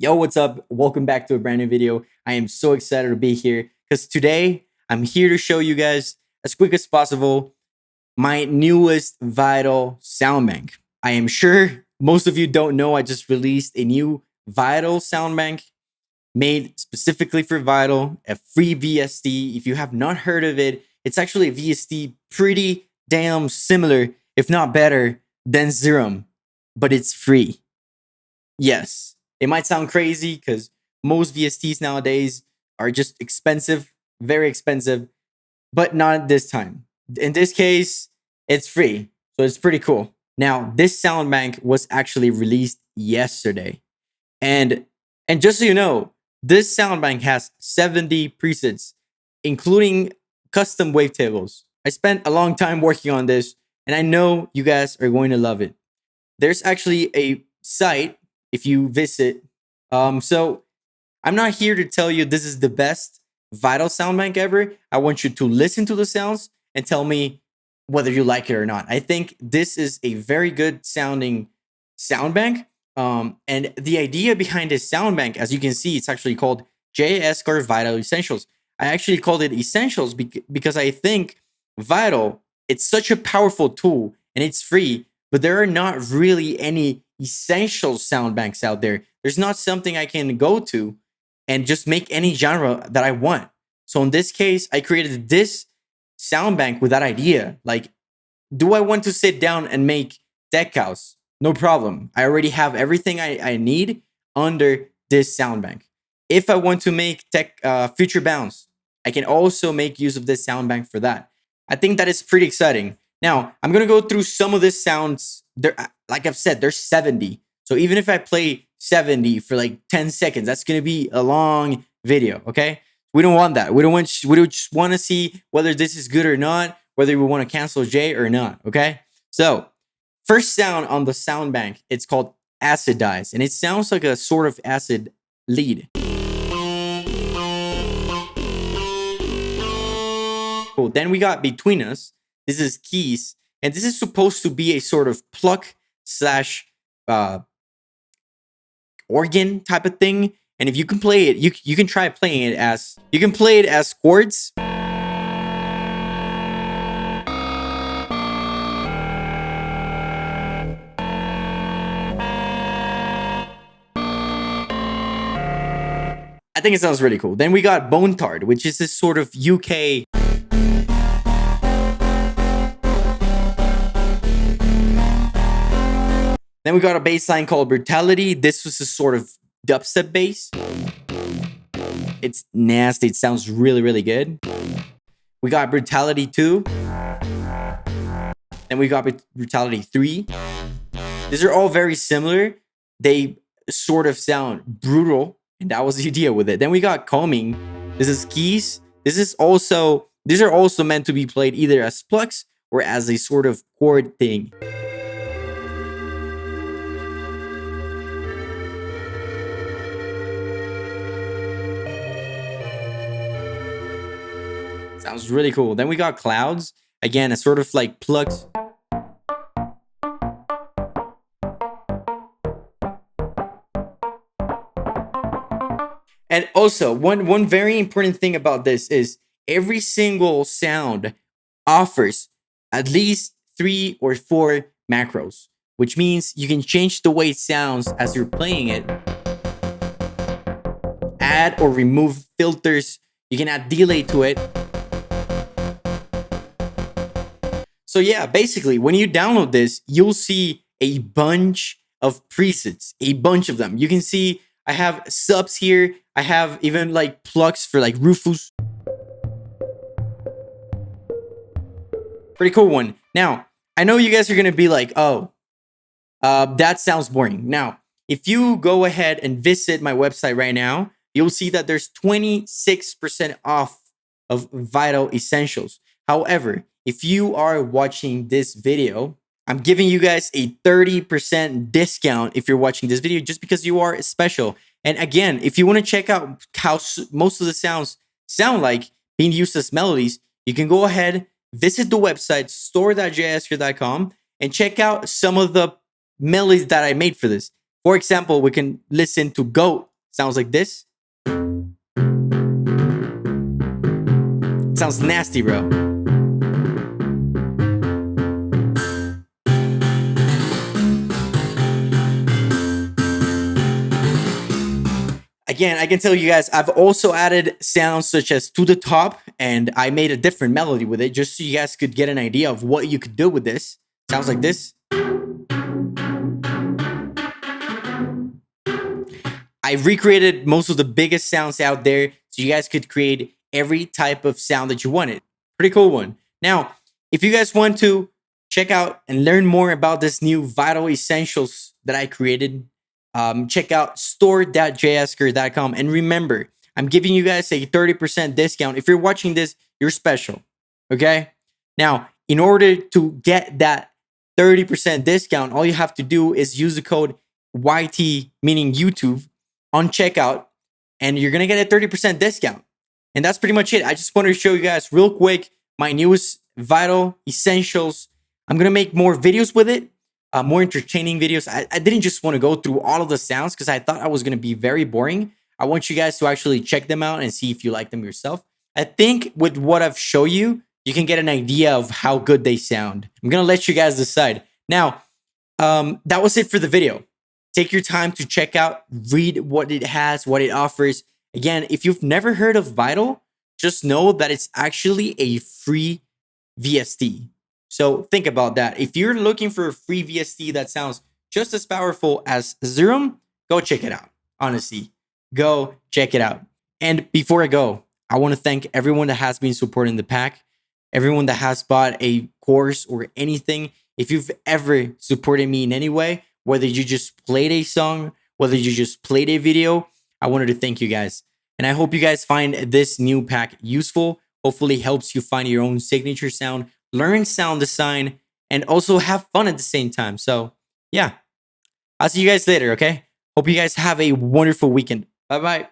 Yo, what's up? Welcome back to a brand new video. I am so excited to be here because today I'm here to show you guys as quick as possible my newest Vital Soundbank. I am sure most of you don't know I just released a new Vital Soundbank made specifically for Vital, a free VST. If you have not heard of it, it's actually a VST pretty damn similar, if not better, than Serum, but it's free. Yes, it might sound crazy because most VSTs nowadays are just expensive, very expensive, but not this time. In this case, it's free, so it's pretty cool. Now, this sound bank was actually released yesterday, and just so you know, this sound bank has 70 presets, including custom wavetables. I spent a long time working on this, and I know you guys are going to love it. There's actually a site if you visit. So I'm not here to tell you this is the best Vital Soundbank ever. I want you to listen to the sounds and tell me whether you like it or not. I think this is a very good sounding soundbank. And the idea behind this soundbank, as you can see, it's actually called Jay Eskar Vital Essentials. I actually called it Essentials because I think Vital, it's such a powerful tool and it's free, but there are not really any essential sound banks out there. There's not something I can go to and just make any genre that I want. So in this case, I created this sound bank with that idea. Like, do I want to sit down and make tech house? No problem. I already have everything I need under this sound bank. If I want to make tech future bounce, I can also make use of this sound bank for that. I think that is pretty exciting. Now, I'm going to go through some of these sounds. There, like I've said, there's 70. So even if I play 70 for like 10 seconds, that's going to be a long video, okay? We don't want that. We just want to see whether this is good or not, whether we want to cancel Jay or not, okay? So, first sound on the sound bank, it's called Acid Dice, and it sounds like a sort of acid lead. Cool. Then we got Between Us. This is keys, and this is supposed to be a sort of pluck slash organ type of thing. And if you can play it, you can try playing it as chords. I think it sounds really cool. Then we got Bone Tart, which is this sort of UK. Then we got a bass line called Brutality. This was a sort of dubstep bass. It's nasty. It sounds really, really good. We got Brutality 2. Then we got Brutality 3. These are all very similar. They sort of sound brutal, and that was the idea with it. Then we got Calming. This is keys. These are also meant to be played either as plucks or as a sort of chord thing. Sounds really cool. Then we got Clouds. Again, a sort of like plucks. And also, one very important thing about this is every single sound offers at least 3 or 4 macros, which means you can change the way it sounds as you're playing it. Add or remove filters. You can add delay to it. So yeah, basically, when you download this, you'll see a bunch of presets, a bunch of them. You can see I have subs here. I have even like plugs for like Rufus. Pretty cool one. Now, I know you guys are going to be like, oh, that sounds boring. Now, if you go ahead and visit my website right now, you'll see that there's 26% off of Vital Essentials. However, if you are watching this video, I'm giving you guys a 30% discount if you're watching this video just because you are special. And again, if you want to check out how most of the sounds sound like being used as melodies, you can go ahead, visit the website store.jayesker.com and check out some of the melodies that I made for this. For example, we can listen to Goat sounds like this. It sounds nasty, bro. Again, I can tell you guys, I've also added sounds such as to the top, and I made a different melody with it just so you guys could get an idea of what you could do with this. Sounds like this. I recreated most of the biggest sounds out there so you guys could create every type of sound that you wanted. Pretty cool one. Now, if you guys want to check out and learn more about this new Vital Essentials that I created, check out store.jayesker.com. And remember, I'm giving you guys a 30% discount. If you're watching this, you're special. Okay? Now, in order to get that 30% discount, all you have to do is use the code YT, meaning YouTube, on checkout, and you're gonna get a 30% discount. And that's pretty much it. I just wanted to show you guys real quick my newest Vital Essentials. I'm gonna make more videos with it, more entertaining videos. I didn't just want to go through all of the sounds because I thought I was gonna be very boring. I want you guys to actually check them out and see if you like them yourself. I think with what I've shown you, you can get an idea of how good they sound. I'm gonna let you guys decide. Now, that was it for the video. Take your time to check out, read what it has, what it offers. Again, if you've never heard of Vital, just know that it's actually a free VST. So think about that. If you're looking for a free VST that sounds just as powerful as Serum, go check it out. Honestly, go check it out. And before I go, I want to thank everyone that has been supporting the pack, everyone that has bought a course or anything. If you've ever supported me in any way, whether you just played a song, whether you just played a video, I wanted to thank you guys. And I hope you guys find this new pack useful. Hopefully helps you find your own signature sound, learn sound design, and also have fun at the same time. So yeah, I'll see you guys later, okay? Hope you guys have a wonderful weekend. Bye-bye.